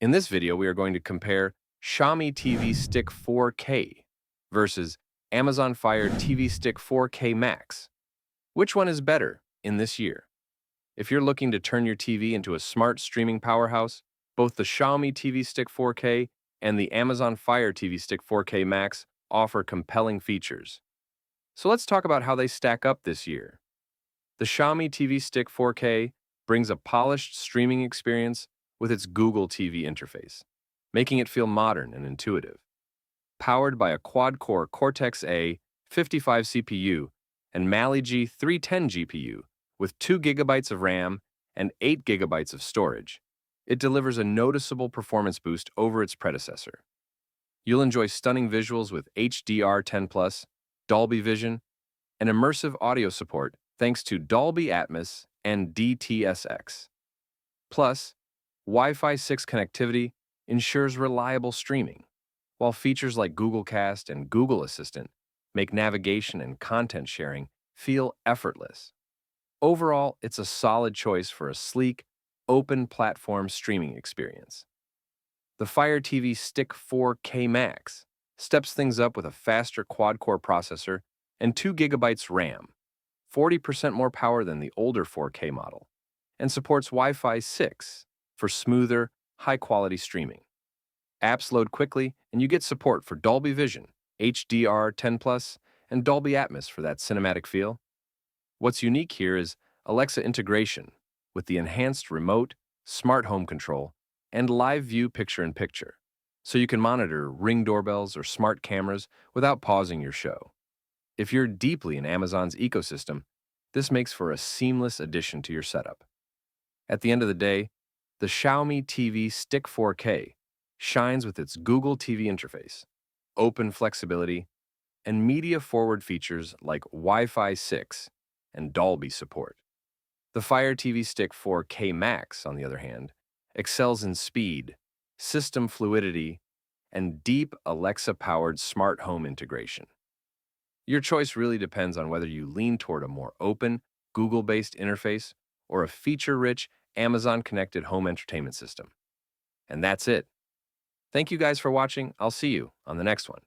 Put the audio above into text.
In this video, we are going to compare Xiaomi TV Stick 4K versus Amazon Fire TV Stick 4K Max. Which one is better in this year? If you're looking to turn your TV into a smart streaming powerhouse, both the Xiaomi TV Stick 4K and the Amazon Fire TV Stick 4K Max offer compelling features. So let's talk about how they stack up this year. The Xiaomi TV Stick 4K brings a polished streaming experience with its Google TV interface, making it feel modern and intuitive. Powered by a quad-core Cortex-A 55 CPU and Mali-G 310 GPU with 2 GB of RAM and 8 GB of storage, it delivers a noticeable performance boost over its predecessor. You'll enjoy stunning visuals with HDR10+, Dolby Vision, and immersive audio support thanks to Dolby Atmos and DTS:X. Plus, Wi-Fi 6 connectivity ensures reliable streaming, while features like Google Cast and Google Assistant make navigation and content sharing feel effortless. Overall, it's a solid choice for a sleek, open-platform streaming experience. The Fire TV Stick 4K Max steps things up with a faster quad-core processor and 2 GB RAM, 40% more power than the older 4K model, and supports Wi-Fi 6 for smoother, high-quality streaming. Apps load quickly, and you get support for Dolby Vision, HDR10+, and Dolby Atmos for that cinematic feel. What's unique here is Alexa integration with the enhanced remote, smart home control, and live view picture-in-picture, so you can monitor Ring doorbells or smart cameras without pausing your show. If you're deeply in Amazon's ecosystem, this makes for a seamless addition to your setup. At the end of the day, the Xiaomi TV Stick 4K shines with its Google TV interface, open flexibility, and media-forward features like Wi-Fi 6 and Dolby support. The Fire TV Stick 4K Max, on the other hand, excels in speed, system fluidity, and deep Alexa-powered smart home integration. Your choice really depends on whether you lean toward a more open, Google-based interface or a feature-rich, Amazon-connected home entertainment system. And that's it. Thank you guys for watching. I'll see you on the next one.